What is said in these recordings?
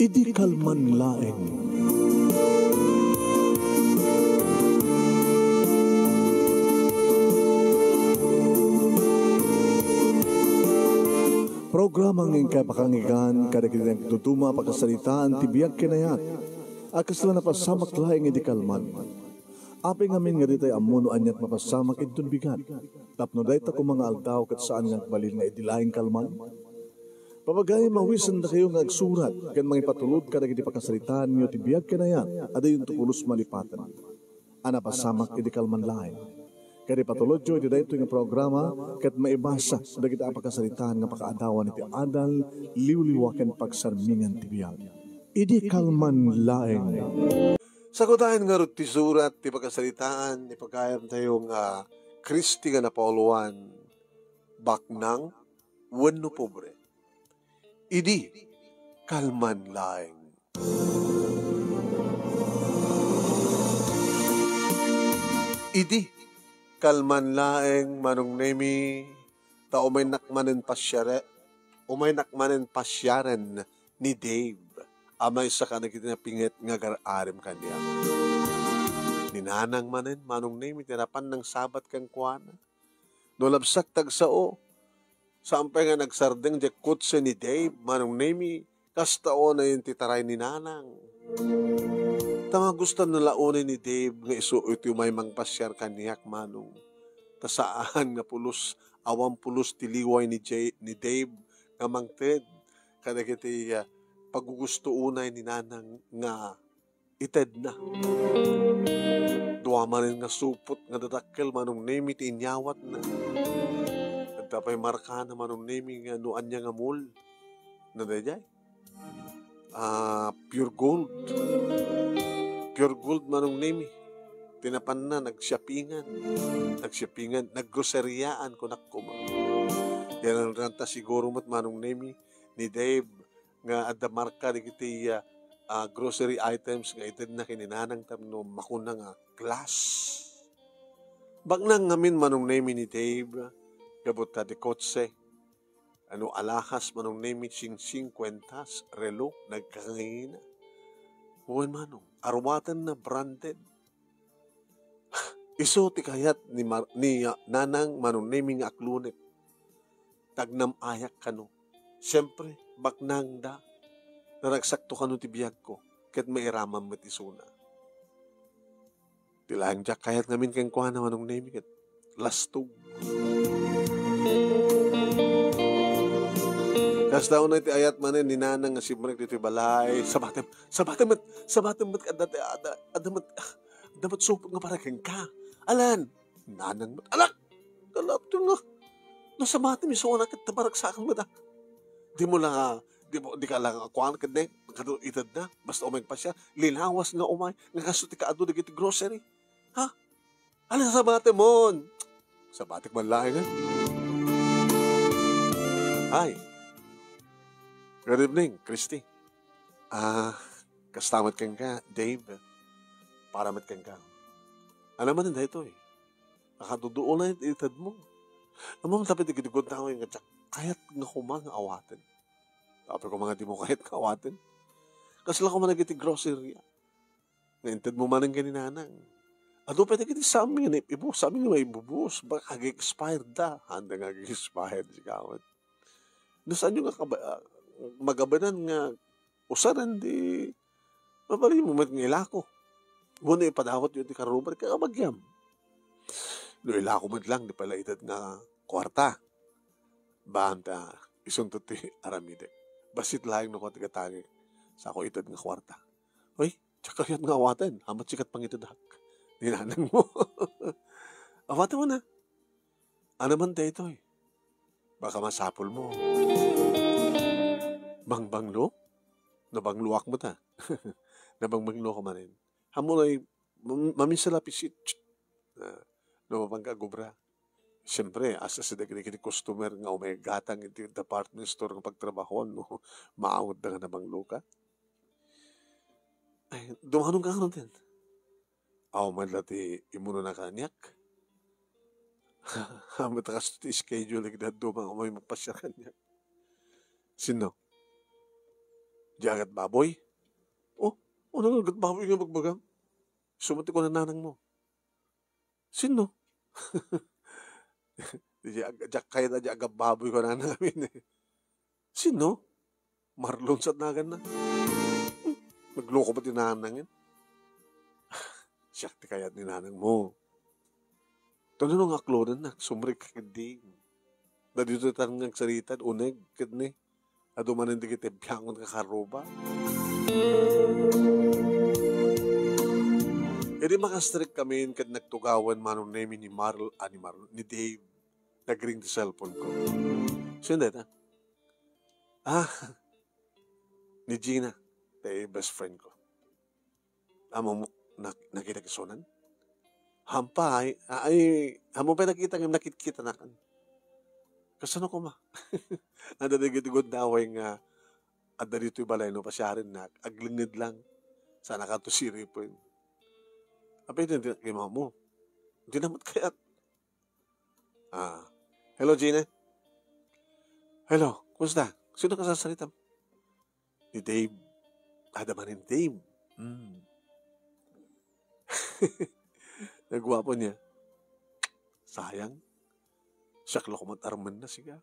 Idi kalman laeng. Programang ingkay pakangigan kada kinang tutuma pagkasalitaan tibiyag kinayat. Akasla na pasamak laeng idi kalman. Aping amin nga ditay amuno anyat mapasamak idun bigat. Tapno dayta ko mga aldaw kat saan nga balil nga idilaing kalman. Papagay mawisan na kayo nga agsurat kan mga ipatulod ka nagiti pakasalitaan nyo tibiyag kinayat ada yung tupulos malipatan. Ana pasamak idi kalman laeng. Kaya patulod nyo, iti dahito yung programa, kat maibasa, dagiti apakasalitaan nga pakaadawan iti adal, liwliwakan pagsarmingan tibiyag. Idi kalman laeng. Sagudahin nga rin ti surat, ti pagkasalitaan, ipagkayam tayong Kristi nga napauluan, baknang, wano pobre. Idi kalman laeng. Idi kalman laeng manong nemi ta umay nakmanen pasyaren ni Dave amay sa kanagiti na pingit nga gararem kanya. Ninanang manen manong nemi tinapan ng sabat kang kuana. Nolabsak tagsao sampay nga nagsardeng di kutse ni Dave manong nemi kastao na yung titaray ni nanang. Tanga gusto na launin ni Dave nga iti umay mangpasyar kaniyak manong. Tasaan nga pulos, awang pulos tiliway ni Dave nga mangted. Kada kiti paggugusto unay ni nanang nga ited na. Duwa rin nga supot nga dadakkel manong nemi ti inyawat na. Nagtapay marka na manong nemi nga nuan niya nga mul. Nadayay? Pure gold. Pure gold manong nemi. Tinapan na, nagsyapingan, naggroseryaan ko nakuma. Yan ang ranta siguro mat manong nemi ni Dave nga adda marka di kiti grocery items nga ited na kininanang tamno makuna nga glass. Bagnang ngamin manong nemi ni Dave gabot ta di kotse. Ano alahas manong nemi sing kwentas relo nagkangina. Buwan manong arwatan na branded. Iso ti kayat ni nanang manong naming aklunet. Tagnam ayak kano. Siyempre, baknang da. Naragsakto kano ti biyag ko. Ket mairaman met isuna. Tilang jak kayat ngamin kang kuha na manong naming ket lastog. Kas daw na iti ayat manen ni nanang nga simrek dito balay. Sabatem met adamat supot nga parakeng ka. Alan, nanang mat, alak, galap ito nga. Nasa mati, may suwa na kita baragsakan mo da. Di ka lang akuan ka na, itad na, basta umay pa siya, linawas nga umay, nga kasuti ka ado na giti grocery. Ha? Alan, sa mati mo. Sa batik man lahi nga. Hi. Good evening, Christy. Kastamat kang ka, Dave. Paramat kang ka. Ano man hindi ito eh. Nakadudoon na itad mo. Amang tapit ikitigod na ako yung kahit nga kumang awatin. Tapos ko mga di mo kahit kawatin. Kasi lang ko man nagiti grocery. Naintad mo man ang ganinanang. Ado pwede kiti sa amin. Sa amin may ibubus. Baka kag-expired da. Handa nga kag-expired si kawat. Nasaan yung magabanan nga usaran di mabali mo mat ng ilako. Muna ipadawat yun di karubar kakabagyam. No ilako mat lang di pala itad nga kwarta. Banta isuntot ti aramide. Basit lahing no ko tigatagi sa ako itad nga kwarta. Hoy, tsaka yan nga awatan. Amat sikat pang itadak. Ninanang mo. Awatan mo na. Ano man tayo ito eh. Baka masapol mo. Bangbanglo? Nabangluwak mo ta. Nabangbanglo ka man rin. Hamunay, maminsala pisit. Namapangkagubra. Siyempre, asa sa daging customer nga umagatang iti department store ng pagtrabahon, no? Maawad na nga nabanglo ka. Ay, dumanong ka nga din. Aw, madlati imuno na kanyak. Matakas ti schedule like that dumang umay magpasya kanyak. Sino? Jagat baboy? Oh, ano agat baboy nga magbagang? Sumati ko na nanang mo. Sino? Jak kaya na agad baboy ko na namin eh. Sino? Marlon sa nagan na. Nagloko pa tinanangin. Siyak ti kayat ni nanang mo. Tanong nga aklonan na, sumrik ka hindi. Na dito tanong nga saritan, uneg, kadni. Aduman hindi kita biyangon ka karoba. E di makastrict kami kad nagtugawan manong name ni ni Dave. Nagring the cellphone ko. Sino dito? Ni Gina, the best friend ko. Amo mo, nakita kisunan? Hampa, hamo pa nakita ng nakikita na kan. Kasano ko ma? Anda na gitigod na away nga, ada dito yung balay no, pasyarin na, aglingid lang. Sana ka to siripin. Apa ito yung kima mo? Hindi naman kayat. Hello, Gina. Hello, kumusta? Sino ka sasalita? Ni Dave. Adaman ni Dave. Nagwapo niya. Sayang. Siyaklo ko matarman na siya.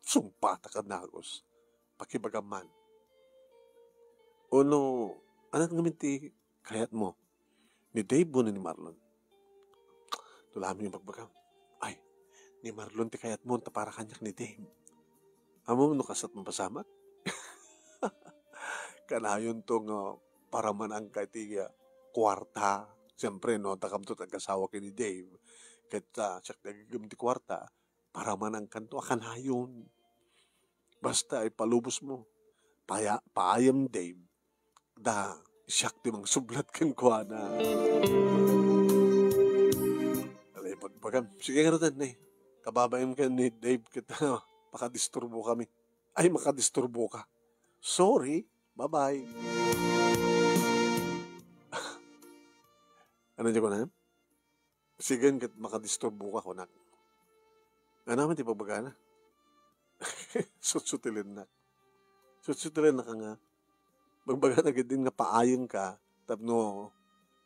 Sumpata ka nagos. Pakibagaman. Ano nga minti kayat mo? Ni Dave mo ni Marlon. Tulamin yung pagbagam. Ay, ni Marlon ti kayat mo ta para kanyak ni Dave. Amo no kasat mo pasamat? Kanayon tong para man ang katiga kwarta. Siyempre, no, takam to tag-asawa kay ni Dave. Kahit siyak nagigam ti kwarta, para man ang kanto, kanayon. Basta, ipalubos mo. Paayam Dave. Siyak ti mang sublat kan kwa na. Alay, pagpagam. Sige nga rin, eh. Kababayan ka ni Dave, kita makadisturbo kami. Ay, makadisturbo ka. Sorry. Bye-bye. Ano dyan ko na? Sige, kat makadisturbo ka ko na. Ano naman, di pabaga na? Sutsutilin na. Sutsutilin na ka nga. Magbaga na din nga paayon ka, tapno,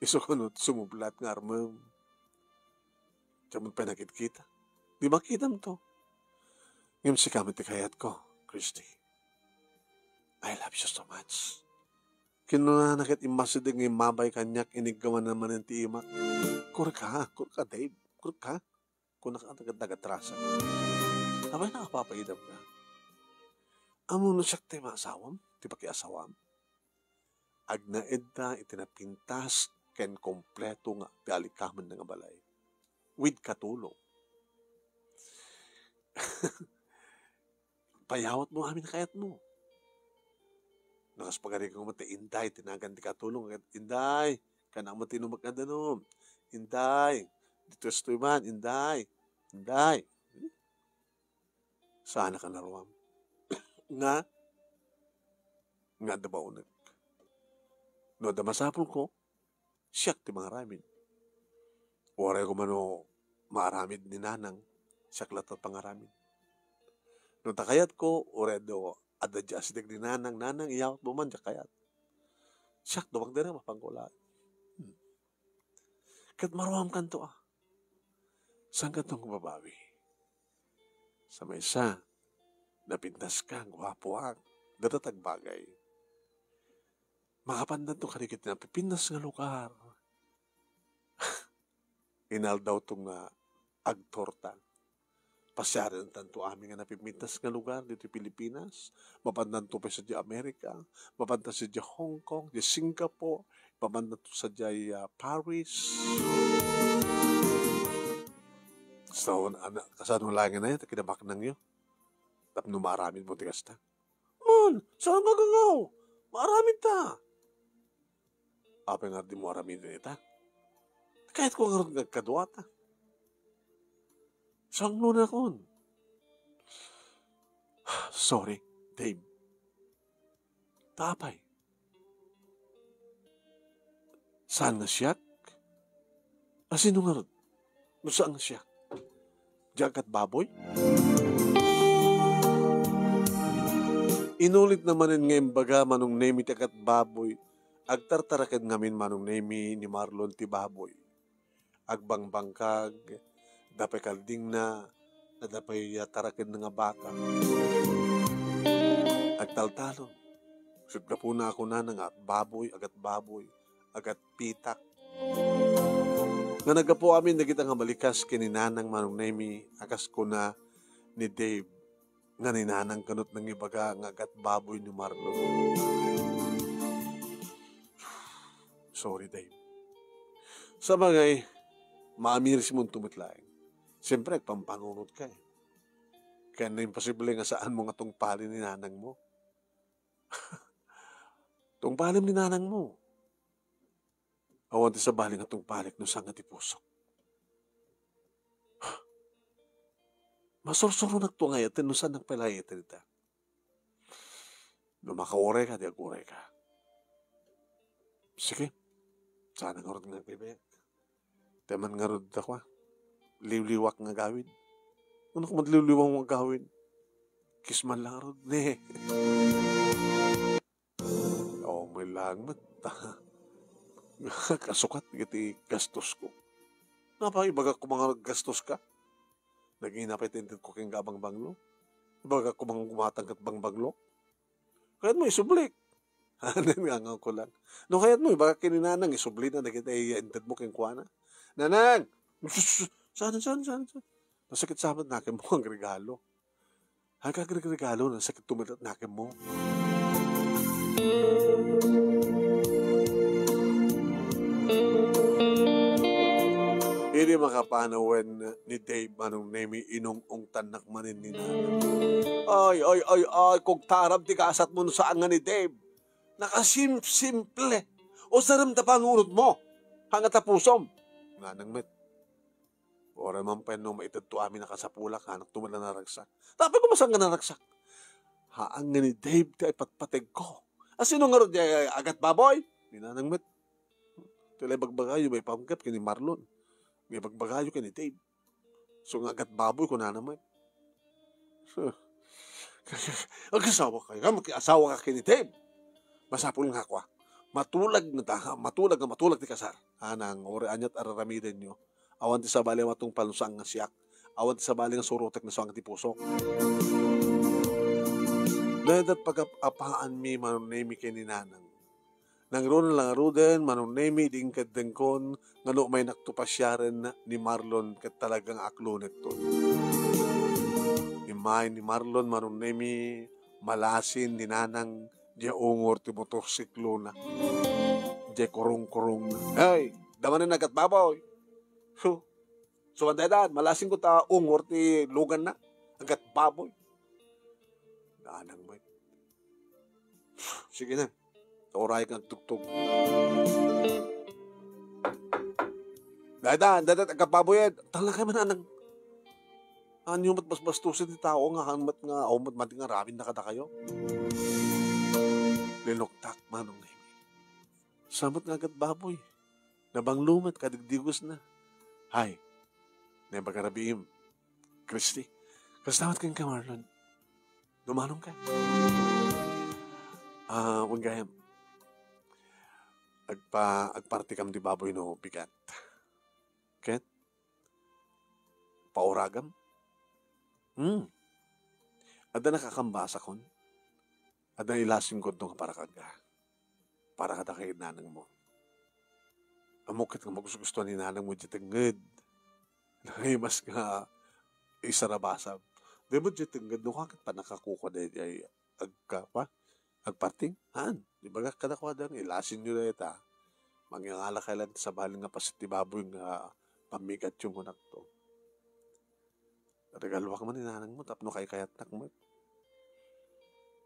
iso ko no, sumublat nga armam. Diyan mo pa nakikita. Di makita mo to. Ngayon si kamit kayat ko, Christy. I love you so much. Kinuna nakit imasiding ng mabay kanyak inigawan naman ng tiimak. Kurka, Dave. Kurka. Kung nakatagad-trasa. Abay nakapapaidam ka. Amo no siyak tayo maasawam. Di ba kiasawam? Agnaed na itinapintas ken kompleto nga pialikaman ng balay. With katulong. Payawat mo amin kayat mo. Nakas pagari kong mati, Inday, tinagan di katulong. Inday, kanang matino magkadanom. Inday, dito estoy man, Inday. Inday. Sana ka naruam. Nga dabaw nag. No, damasapol ko, siyak ti mga ramin. Oray ko mano, maaramid ni nanang, siyak latat pangaramin. No, takayat ko, oray do, ada jasdig ni nanang, iyawat mo man, kayat. Siyak, dumang din na mapangkulaan. Kat maruam kanto Saan ka itong babawi? Sa may isa, napintas kang, wapuang, datatag bagay. Makapandan to karikit na pipindas nga lugar. Inal daw itong agtorta. Pasyarin tanto amin nga napipintas nga lugar dito Pilipinas. Mapandan to pa sa di Amerika. Mapandan sa di Hong Kong, di Singapore. Mapandan to sa di Paris. So, kasano lang na yun, kinabak nang yun. Tapos maraming mo tigas ta. Man, saan ka gangaw? Maraming ta. Apa nga di mo aramin din ita? Kahit ko nga nagkadwa ta. Saan mo na kon? Sorry, Dave. Tapay. Saan nga siyak? Sino nga ron? Saan nga siyak? Jagat baboy? Inulit naman ngayon baga manong nemi takat baboy, agtartaraken ngamin manong nemi ni Marlon ti baboy. Agbangbangkag, dapay kalding na dapay taraken nga baka. Agtaltalon, sudga po na ako na nga baboy, agat pitak. Nga nagapo amin nagita nga balikas kininanang manong nemi, akas ko na ni Dave, nga ninanang kanot ng ibaga nga agat baboy ni Marlon. Sorry, Dave. Sa bagay, maamiris mong tumitlaing. Siyempre, pampanunod ka eh. Kaya na imposible nga saan mo nga tungpalin ni nanang mo. Tungpalin ni nanang mo. Awan ti sa bali nga tungpalik no sanga ti pusok. Masursuro nagtungay at tinusan nagpalay ito nita. No makaure ka, di agure ka. Sige. Sana nga rod nga bibig. Teman nga rod ako. Liwliwak nga gawin. Ano kung madliwliwak nga gawin? Kisman lang rod. Ne. Oo, may langmat. Kasukat giti gastos ko. Napaibaga ko mga gastos ka. Naging napitintin ko kayong gabang banglo. Ibaga ko mga gumatang kat bang banglo. Kaya't mo isublik. Hanan nga ko lang. No kaya't mo, ibaga kininanang isublik na nakita i-intid mo kayong kuwana. Nanang! Saan? Nasakit sabat nakin mo ang regalo. Hanggang regalo, nasakit tumilat nakin mo. Hindi makapanawan ni Dave manong nemi inong tanak manin ni nanang. Ay, kung tarab ti kasat mo saan nga ni Dave. Nakasimple. O saram ta pangunod mo. Hangat tapusom. Nanang met. Ora man pa nung maitad to amin nakasapulak, hanak tumala naragsak. Tapos ko masang nga naragsak. Haang nga ni Dave ti ay patpateg ko. Sino nga rin agat baboy? Ni nanang met. Tilay bagbagayo may pamkat kini Marlon. May bagbagayo kini Dave. So nga agat baboy ko na naman. Ang-asawa kayo. Mag-asawa ka kini Dave. Masapul nga ako. Matulag ti kasar. Anang ori anyat araramiden nyo. Awan ti sabali matong palusang nga siyak. Awan ti sabali nga surutek na suang ti pusok. Dadat pag-apaan mi manunemi kini nanang. Nang ron lang aruden, manunemi ding kadengkon, nga no may naktupasyaren ni Marlon kat talagang aklonet to. Imay ni Marlon manunemi malasin ni nanang di ungor ti motorsiklo na. Di kurong-kurong na. Hey, damanin nagat baboy. So andadan, malasin ko ta ungor ti lugan na. Agat baboy. Nanang may. Sige na. Oray kang tugtog. Dadan, agkapaboyed. Talaga man anang. Ano mat basbastusin ti tao nga hanmat nga aumat mati nga rabin na kada kayo. Linoktak manong nemi. Samot nga agad baboy. Nabang lumat kadigdigos na. Hay. Nebagarabiim. Christy. Kastamat kang ka Marlon. Dumanong ka. Unggayam. Agparti kam di baboy no bigat. Ket? Pauragam? Ada nakakambasa kon. Ada ilasing ko itong para kaga. Para kada kay nanang mo. Amukit nga magustuhan ni nanang mo jitenged. Nangimas nga isarabasab. Di mo jitenged no kakit pa nakakuko na ay agparting? Han? Di ba kada ko adang ilasin nyo na ita. Mangyangala kailan sa baling nga pasiti baboy nga pamigat yung hunak to. Regalwa ka man ni nanang mo, tapno kay kayat mo.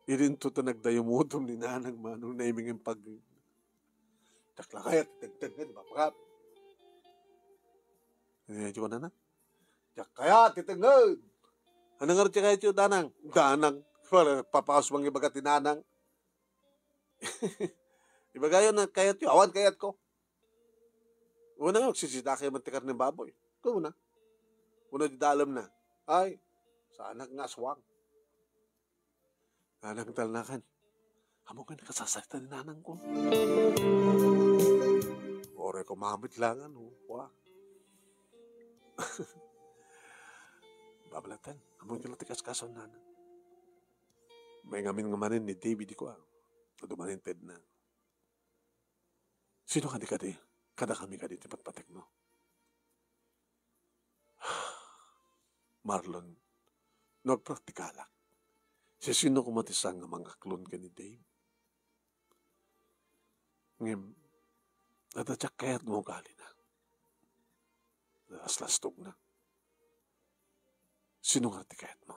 Irin to nagdayumudom ni nanang mo, nung naiming yung pag... Takla kayat, tagtagad, bapakat. Hindi ko na na. Jak kayat, titagad. Anong nga rin kayat yung danang? Danang. Papakas bang ibagat ni nanang. Ibagayon na kayat yung, awan kayat ko. Una nga, magsisita kayo mantikar ng baboy. Ito una. Una di dalam na. Ay, sa anak nga aswang. Nanang talnakan. Amo ka nakasasakta ni nanang ko. Ore ko mamit lang ano. Wah. Babalatan. Amo ka lang tikas-kason nanang. May ngamin ngamanin ni David ko. Dumanin Ted na. Sino ka di ka di? Kada kami ka di tipat-patek no. Marlon, nagpraktikalak. Si sino kumatisang nga mga klon ka ni Dave? Ngem, natatsak kaya't mo gali na. Naslastog na. Sino nga tikayat mo?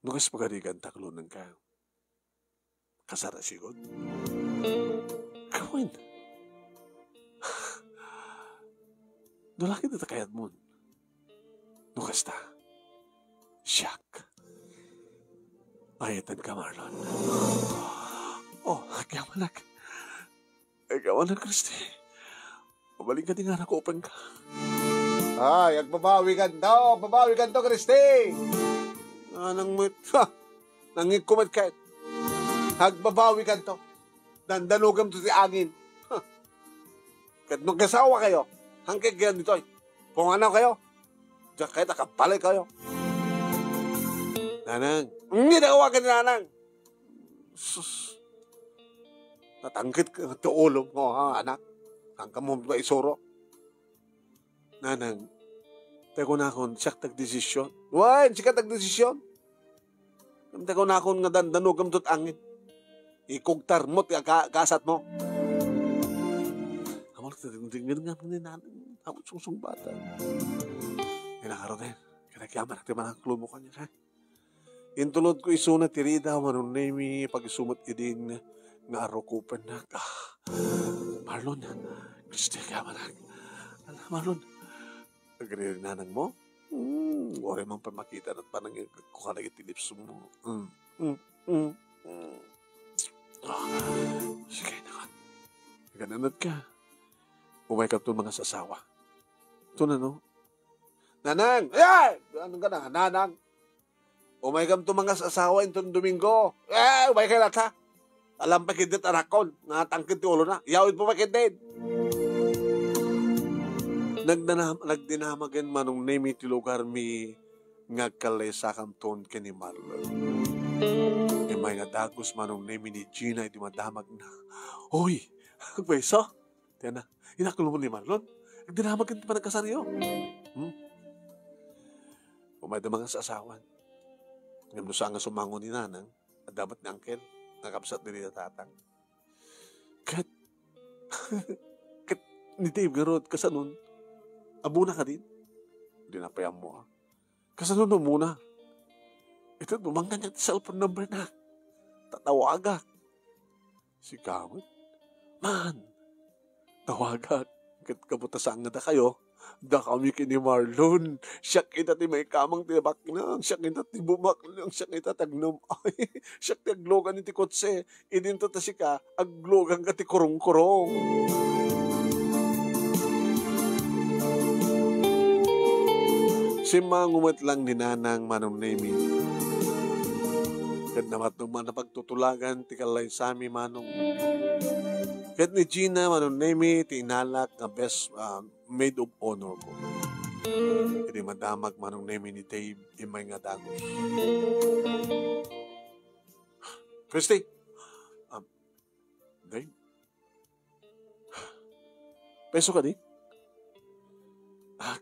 Nugas pagarigan taklonan ka. Kasara sigod. Kawin. Nulaki na takayat mo. Nugas ta. Siyak. Ayatan ka, Marlon. Oh, agyaman na, Christy. Mabaling ka din nga nakupan ka. Ay, agbabawi ka to, Christy. Anang mo, nangikumat ka. Agbabawi ka to. Dandanugam to si angin. Kat nung kasawa kayo, hangkig yan dito. Kung ano kayo, diyan kayo nakapalay kayo. Nanang, Hindi nakawagan ni nanang. sus, Natangkit ka ng tuulog mo, ha, anak? Hanggang mo ba isuro? nanang, tayo na akong siyak tag-desisyon. Wan, siya tag-desisyon. Tayo na akong nga dandanugam tot angin. Ikugtar mo, kasat mo. Amol, tingin nga ni nanang, amol susung bata. Kinakaroon eh, kinakyaman natin man ang klumo kanya, ha? Intulod ko isuna tirida, manunemi, pag-isumot idin nga arokupan na ka. Marlon, Christy, kyaman na. Marlon, agree nanang mo? Wari mang pamakita at panang kuha na itilips mo. Sige naman. Gananat ka. Umay ka ito mga sasawa. Ito na, no? Nanang! Ay! Anong ka na? Nanang! Umay kam to mga sasawa itong Domingo. Umay ka lahat ha. Alam pa kintit arakon. Natangkit ti ulo na. Yawid po pa kintit. Nagdinamagan manong nemi ti lugar mi ngagkalay sa kanton kini Marlon. May nga dagos manong nemi ni Gina iti madamag na. Hoy! Beso? Tiyan na. Inakulo mo ni Marlon. Nagdinamagan ti pa nagkasaryo. Umay da mga sasawan. Ngayon doon nga sumangon ni nanang at dapat ni Angkel nakapsat din na tatang. Kat ni Dave garot kasanon amuna ka din. Hindi na payam mo ha. Kasanon mo muna. Ito bumanggan niya cellphone number na. Tatawagak. Si Kawit. Man. Tawagak. Kat kabutasan nga da kayo. Da kami kini Marlon. Siya kita ti may kamang tibak na. Siya kita ti bumak lang. Siya kita tagnam. Ay, siya ti aglogan iti kotse. Idinto ta si ka, aglogan ka ti kurong-kurong. Si mangumat lang ni nanang manong nemi. Kat namat naman na pagtutulagan ti kalay sami manong. Kat ni Gina manong nemi ti inalak nga best maid of honor ko. Hindi madamag manong nemi ni Dave imay nga dagos. Christy! Dave? Peso ka di?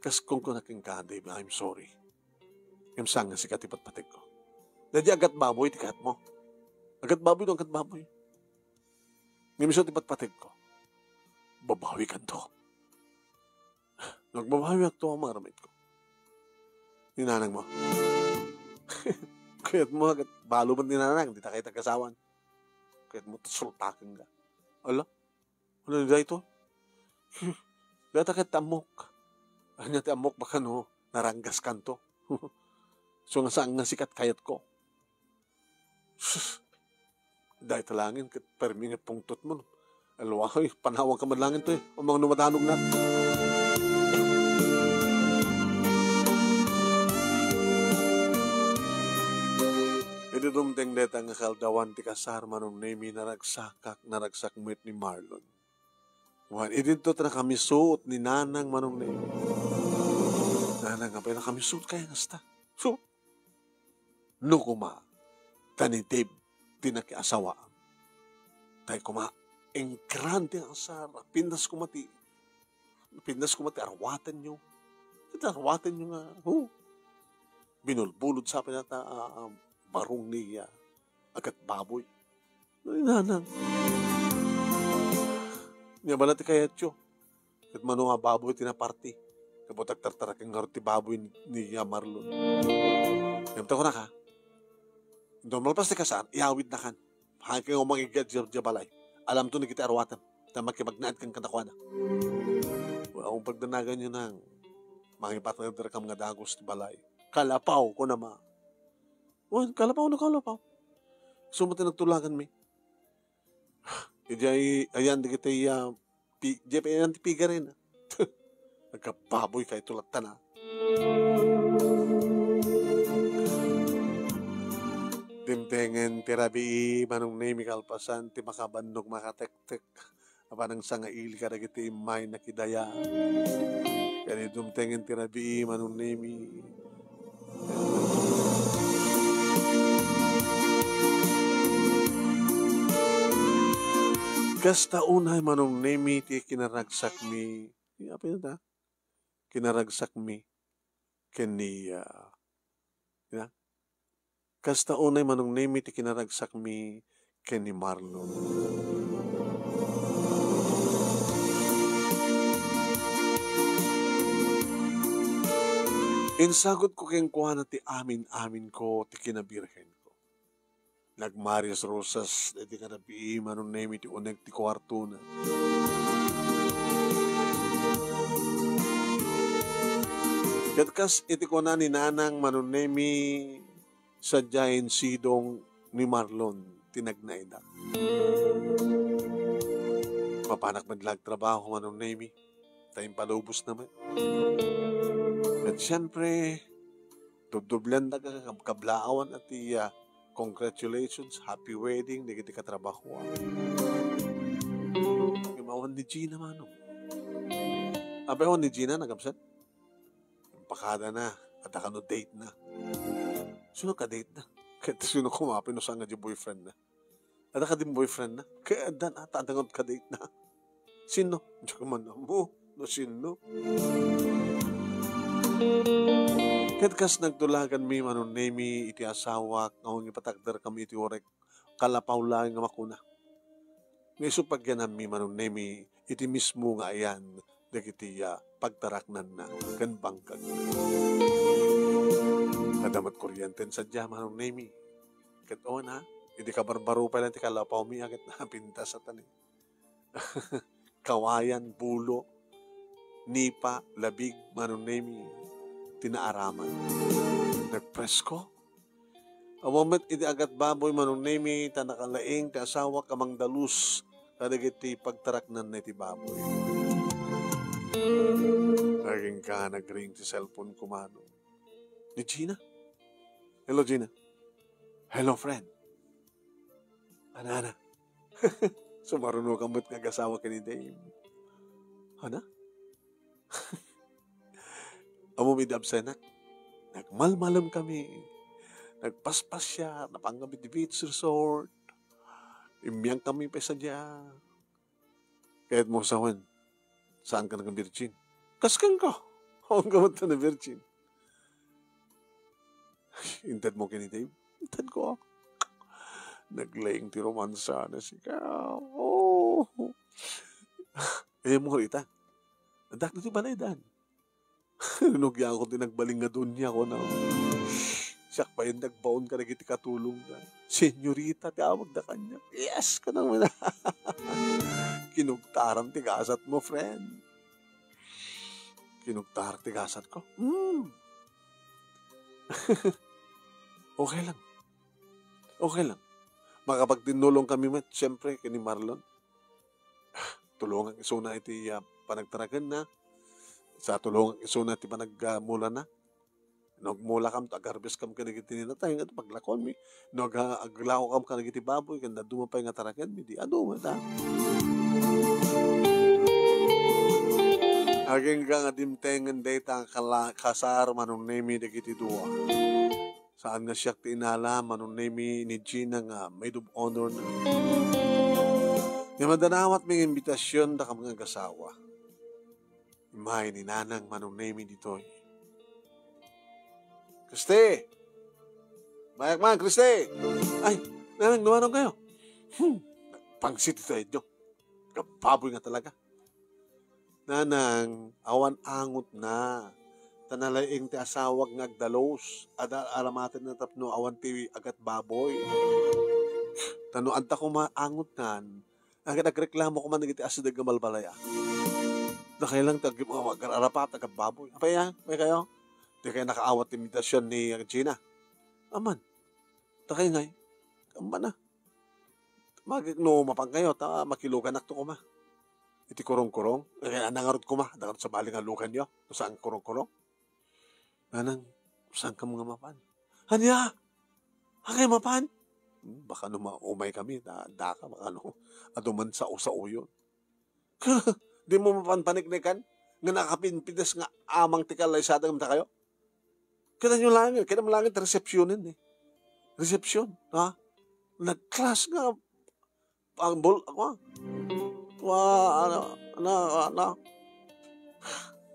Kas kung naking ka, Dave, I'm sorry. Yung sanga si katipat-patig ko. Dadi agat baboy, tikat mo. Agat baboy doon, agat baboy. Ngimiso tipat-patig ko. Babawi ka to. Nagbabawi ako ang mga ramit ko. Ninanang mo. Kaya't mo, balo ba ninanang? Di ta kayo tagkasawan. Kaya't mo, sultakin ka. Ala? Ano nila ito? Data ka't amok. Ano ti amok baka no, naranggas kanto. So nga saan nga sikat kayat ko. Dahil talangin, kat perming at pungtot mo. Alwahay, panawang ka madlangin to eh. O mga numatanog na. Iti dumteng deta nga kaldawan ti kasar manong nemi naragsak met ni Marlon. Wan, idinto na kami suot ni nanang manong nemi. Nanang nga pa na kami suot kaya ngasta. So, no kuma, tanitib, tinakiasawa. Tay kuma, enggrande ang asar, pindas kumati, arwatan nyo. Arwatan nyo nga, binulbulod sa pinata, barong niya, agat baboy. Nanang. Nga ba natin kaya tiyo? At mano nga baboy tinaparty. Kapag tartarak ang ti baboy ni Marlon. Gamta ko na ka. Doon malpas ti kasan, iawid na kan. Hanggang kang umangigad siya balay. Alam to na kita arwatan. Na makipagnaad kang katakuan na. Kung pagdanagan nyo nang makipatnagdara ka mga dagos ti balay. Kalapaw ko na ma. Kalapaw na kalapaw. Sumati nagtulagan mi. Ayan, di kita ayan ti piga rin. Nagkababoy kayo tulatan na. Timtengen tirabi manong nemi kalpasan ti makabandog makatek-tek. Apanang sanga ili kada kita imay nakidaya. Kaya timtengen tirabi manong nemi. Kasta unay manong nemi ti kinaragsak mi. Apa yun ta? Kinaragsak mi. Kaniya. Kasta unay manong nemi ti kinaragsak mi. Kani Marlon. Insagot ko kayong kuha na ti amin ko ti kinabirhen ko. Nagmarias rosas iti kanabi manong nemi ti uneg ti kwarto na. Katkas iti ko na ni nanang manong nemi sadyain sidong ni Marlon tinagnaida. Papanak madlag trabaho manong nemi. Tayong palubos naman. At siyempre, dubdublan na kablaawan at congratulations, happy wedding, di kita katrabaho. Imawan ni Gina manong. Abayawan ni Gina, nagkamsan? Pakada na, at no date na. Sino ka date na? Kaya sino kumapin no saan nga di boyfriend na? At ka din boyfriend na? Kaya dan ata dangot ka date na. Sino? Diyo ka man na mo. No sino? Katkas nagtulagan mi manon nemi iti asawa ngawang ipatagdar kami iti orek kalapaw lang nga makuna. Ngayon pagyanan mi manon nemi iti mismo nga ayan dagiti pagtaraknan na kan bangkag. Nadamat kuryenten sadya manon nemi. Kat o na, iti kabarbaro pa lang ti kalapaw mi agad na pintas sa tani. Kawayan, bulo, nipa, labig manon nemi. Tinaaraman. Nagpresko. Awamat iti agat baboy manong nemi tanakalaing ti asawa kamang dalus kadagiti pagtaraknan na iti baboy. Naging ka nagring ti cellphone ko manong. Ni Gina? Hello Gina. Hello friend. Ana. Sumaruno kamot nga asawa ka ni Dave. Ana? Amo midabsenak. Nagmalmalam kami. Nagpaspas siya. Napangamit di beach resort. Imyang kami pa sa diya. Kahit mo sawan. Saan ka nang virgin? Kaskan ka. Ang gamot na virgin. Intad mo kini Dave? Intad ko. Naglaying ti romansa na siya. Oh. Eh mo rita. Adak na ti banaydan. Nunugya ako tinagbaling nga doon niya ako na siyak pa yung nagbaon ka nagiti katulong ka. Senyorita, tawag na kanya. Yes, ka naman. Kinugtaran tigasat mo, friend. Kinugtaran tigasat ko. Okay lang. Okay lang. Makapagtinulong kami met, siyempre, kini Marlon. Tulungan isuna iti panagtaragan na. Sa tulong iso na ti panagmula na. Nagmula kam to agarbes kam kanagiti ninatay nga paglakon mi. Aglaw kam kanagiti baboy kanda dumapay nga taraken mi di aduma ta. Aging ka nga dimtengen data kasar manong nemi dagiti dua. Saan nga siya tinala manong nemi ni Gina nga maid of honor na. Nga madanawat may imbitasyon da kam nga gasawa. Imay ni nanang manong nemi ditoy. Kriste! Mayak man, Kriste! Ay, nanang, numanong kayo. Pangsit ito edyo. Kababoy nga talaga. Nanang, awan angot na. Tanalaing ti asawag nga agdalos. Aramatin na tapno, awan ti agat baboy. Tano, anta ko maangot nan. Agad nagreklamo ko man nagiti asidag nga malbalaya. Nakailang mag-arapat, agat baboy. Apay yan, may kayo? Di kayo nakaawat imitasyon ni Gina. Aman. Takay ngay. Aman na. Magigno mapang kayo. Makilugan akto ko ma. Iti kurong-kurong. Kaya nangarot ko ma. Nangarot sa baling alukan nyo. Saan kurong-kurong? Nanang, saan ka mga mapan? Hanya! Hangay mapan? Baka umay kami. Daka baka aduman sa uyo. Di mo mapanpaniknikan? Nga nakapinpitas nga amang tikalay sa ating kayo? Kaya nyo langit. Kaya naman langit resepsyonin eh. Resepsyon. Ha? Nag-class nga. Ang bol. Ako.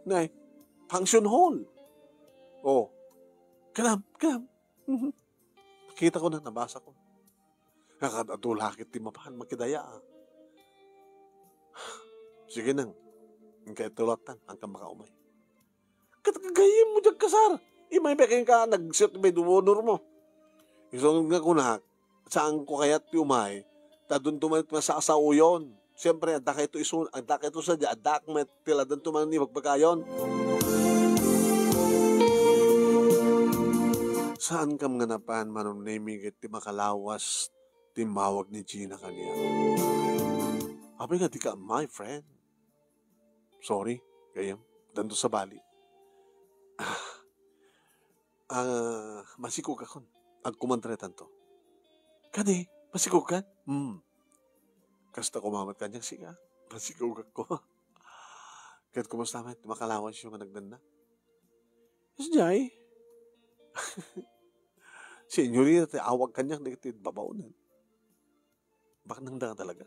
Nay. Function hall. Oh. Kanam. Nakita ko na. Nabasa ko. Nakadulakit ti mapahan. Makidaya. Sige nang. Ang kaya tulatan. Ang kamakaumay. Katagayim mo dyan kasar. Imay beking ka. Nag-set may dumonor mo. Isong nga kunak. Saan ko kaya't ti umay. Tadun tumanit sa asaw yun. Siyempre, adda kayo sa dyan. Adda kang may tiladan tumanit ni magpagkayon. Saan kam nga napan manong namigit ti makalawas ti mawag ni Gina kaniya. Abi nga di ka, my friend. Sorry, kayam. Dando sa bali. Masikog akon. Agkumantretan to. Kani, masikog kan? Kasta kumamat kanyang siya. Masikog ako. Kahit kumusta man, makalawas yung nagdanda. Yes, Jai. Senyorita, awag kanyang nagtid babaunan. Baka nang da talaga.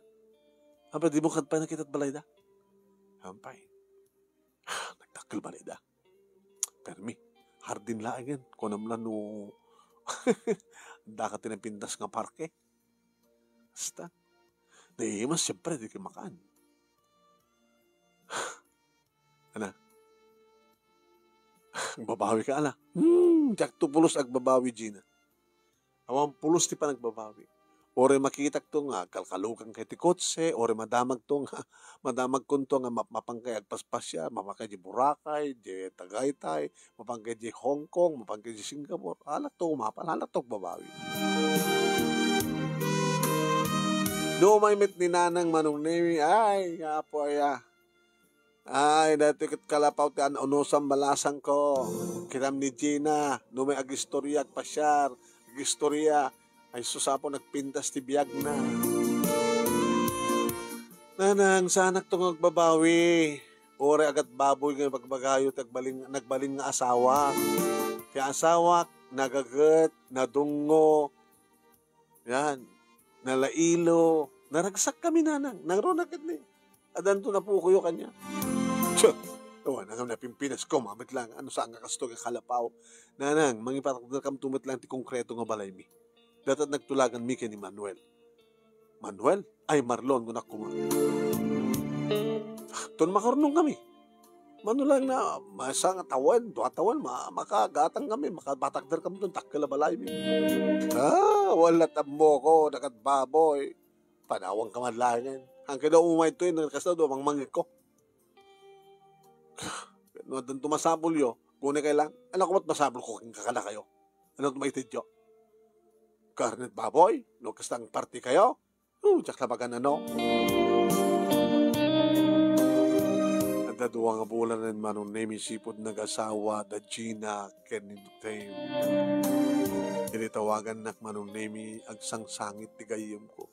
Aba, di mo kadpay nakita't balay da? Hampay. Nagtakil balay da. Permi, hardin laangin. Kunam lang no... Daka tinapindas nga parke. Basta. Naiimas, siyempre, di kayo makaan. Ana? Babawi ka, ala. Diyak to pulos agbabawi, Gina. Awang pulos ti pa nagbabawi. Ore makita to nga, kalkalukan kay ti kotse, ore madamag to nga, madamag kun to nga mapangkay agpaspasya, mapangkay di Boracay, di Tagaytay, mapangkay di Hong Kong, mapangkay di Singapore. Halak to umapan, halak to babawi. No may mit ni nanang manong nemi, ay, apo ya. Ay, dati kit kalapaw ti anusam balasang ko. Kiram ni Gina, no may agistorya at pasyar, agistorya, ay susapo nagpintas ti biyag na. Nanang, sanak to magbabawi. Ore agat baboy nga magbagayo nagbaling nga asawa. Kaya asawa, nagagat, nadungo, yan, nalailo, naragsak kami nanang, nangronakit ni. Adan to na po kuyo kanya. Tiyo, nangam na pimpinas ko, mamit lang, ano saan nga kasto nga kalapaw. Nanang, mangipatak kam tumit lang ti konkreto nga balay mi. Datat nagtulagan mi ni Manuel. Manuel? Ay, Marlon, kunak kuma. Doon makarunong kami. Mano lang na, masa nga tawan, dua tawan, makagatang kami, makabatakder kami doon, takila balay mi. Wala tamo ko, nakat baboy. Panawang kamadlangan. Hanggang daw umay ito, nagkasta doon, mangmangik ko. No, doon tumasabol yo, kung kailang, alam ko ba't masabol ko, kakala kayo. Ano tumaitid yo? Karnet baboy, no kastang party kayo, tsak labagan ano. Dadua nga bulan rin manong name isipod nag-asawa da Gina ken ni Dave. Tinitawagan nak manong name agsangsangit ti gayem ko.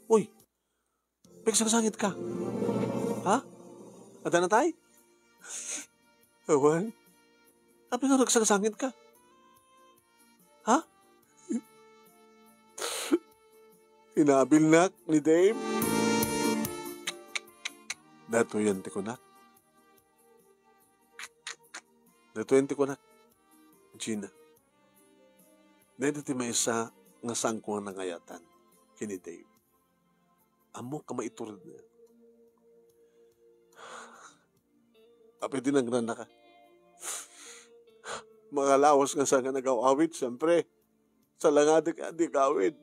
Uy, pagsangsangit ka. Ha? Ada na tay? Awan? Apa nga nagsangsangit ka? Ha? Inabil nak ni Dave. Dato yan ti kunak. Dato yan ti kunak. Gina. Dahil ti may isa nga saan ko nga nangayatan. Kini Dave. Amo ka maiturod na. Api din ang grana ka. Mga lawas nga saan nga nag-awawid, siyempre. Sa langada ka, di kawid.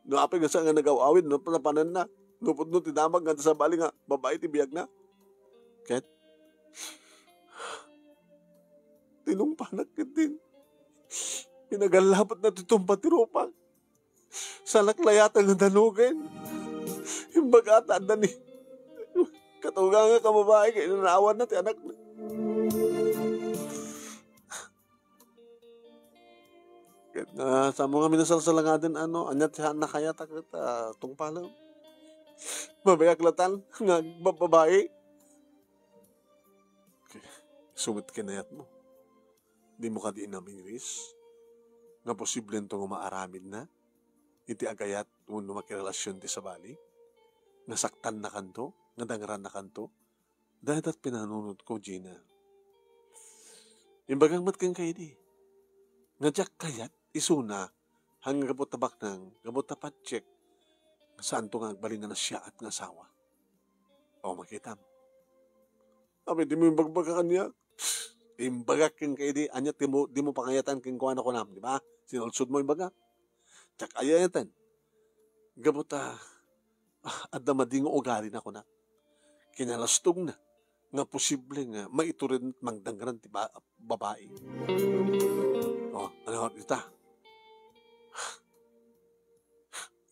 No, api nga saan nga nag-awawid, no, panapanan na. Nupod no, tinamag nga sa bali nga, babae ti biyag na. Ket? Tinungpanak ket din. Pinagalapat na titumpa ti rupa. Sa naklayatan nga danugin. Himbag ata ni. Katuga nga ka babae, kaya nanawan na ti anak na. Ket na, sa mga minasalsalangadan, anyat siya na kaya takit, tungpalang. Mabayaklatan nga babae. Okay. Sumit kinayat mo. Di mo ka di inamiris. Nga posible nito nga maaramid na. Iti agayat kung makirelasyon ti sa bali. Nasaktan na kanto. Nga dangran na kanto. Dahil at pinanunod ko, Gina. Imbagang mat kang kayo di. Nga jak kayat, isuna, hanggang gabot tabak nang, gabot tapat check, saan to nga agbalingan na siya at nga asawa. O makita mo. Abi, di mo imbagbaga kanya. Imbagak kang kayo di, anya di mo pangayatan kang kuha na ko nam, di ba? Sinulsud mo imbaga. Tsak ayayatan. Gabot at damading ugali na ko na. Kinalastog na. Nga posible nga maiturin magdangran ti babae. O, ano ita?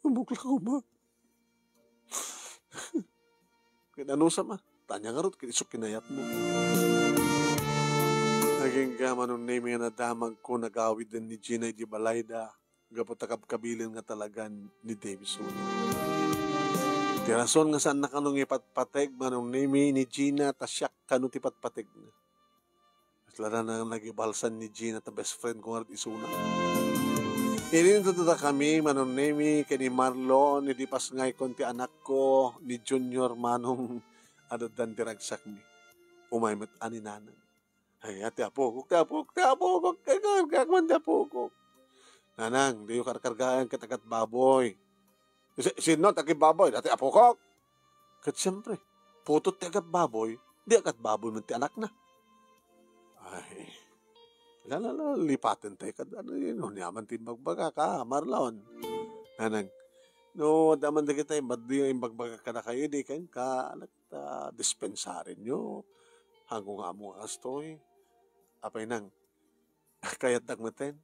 Bukla ko ba? Kinanusap tanya nga rot, kinisok kinayat mo. Naging gaman name nga nadamag ko nagawid din ni Gina di Balayda. Gapot kabilin nga talaga ni Davison. Tirason nga saan nakanong ipatpateg manong name ni Gina tasyak kanong tipatpateg na. At lala na nagibalsan ni Gina ta best friend ko nga isuna. Ininto tada kami, manong nemi, kani Marlon, ni pas ngay konti anak ko, ni Junior manong adadan diragsak mi. Umaymat ani nanang. Ay, ati apokok, kagman di apokok. Nanang, di yung karkargaan katagat baboy. Sino, takip baboy, ati apokok. Kat siyempre, putot ti agat baboy, di agat baboy man ti anak na. Ay, lipatin tayo ka. Niyaman timbagbaga ka, Marlon. Nanang, no, daman na kita, ba't di yung bagbaga ka na kayo, di kayo ka, dispensarin nyo. Hanggang nga mo astoy. Apay nang, kayat nagmaten.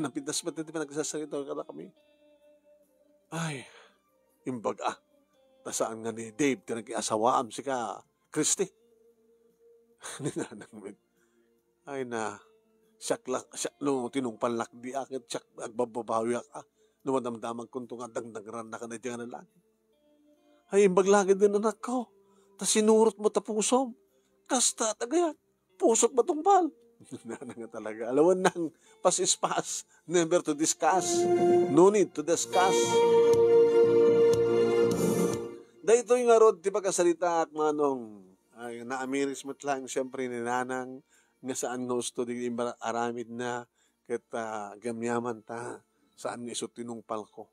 Napintas ba tayo pinagsasalita ka na kami? Ay, imbaga. Tasaan nga ni Dave, tinag-iasawaam si ka, Christy. Ninanang mo. Ay na, siyak no, tinungpan lakdi akit, siyak agbababawi ka. Numadamdamag kung nga dagdagran na ka na dyan na lagi. Ay, imbaglagi din anak ko. Ta sinurot mo ta pusom. Kasta, tagayan. Pusot matungpal. Na nga talaga. Alawan nang pas-is-pas. Never to discuss. No need to discuss. Dahil ito yung arod, di ba kasalita ak manong, ay, naamiris mo't lang, siyempre, ni nanang, nga saan gusto di aramid na kita gamyaman ta saan nga isot tinungpal ko.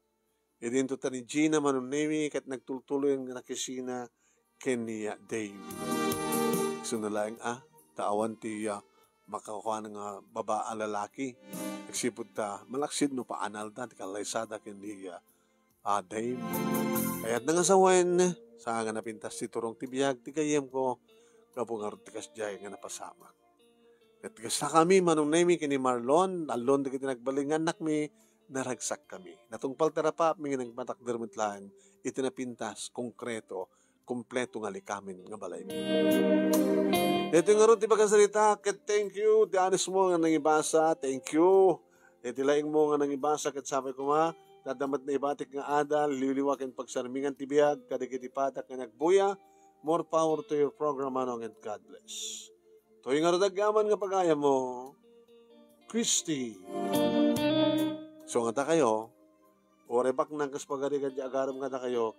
E dinto ta ni Gina manunemi kat nagtultuloy ang nakisina kenya Dave. Sunalaing taawan ti makakuha ng baba lalaki. Nagsipod ta malaksid no paanal ta ti kalaysada kendi Dave. Kaya't nangasawen sa nga napintas ti turong tibiyag ti gayem ko kapag arutikas jay nga napasama. At sa kami, manong nami kini Marlon, alon di kita nagbalingan, nak mi, naragsak kami. Natungpal terapa, may nagmatakdermat lang, itinapintas, konkreto, kumpleto nga likamin nga balay mo. Ito nga ron ti pagkasalita, ket thank you, ti anis mo nga nangibasa, thank you. Iti laing mo nga nangibasa, ket sabi ko nga, dadamat na ibatik nga adal, liliwakin pagsarmingan ti biyag, kadikiti patak nga nagbuya, more power to your program, Manong, and God bless. To'y nga radagyaman nga pagaya mo, Christy. So nga ta kayo, orebak nang kaspagarigan di agaram nga ta kayo,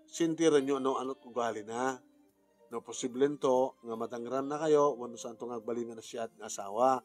sintiran nyo ano ugali na. No, posible to, nga matangran na kayo, wano saan itong agbalingan na siya at asawa.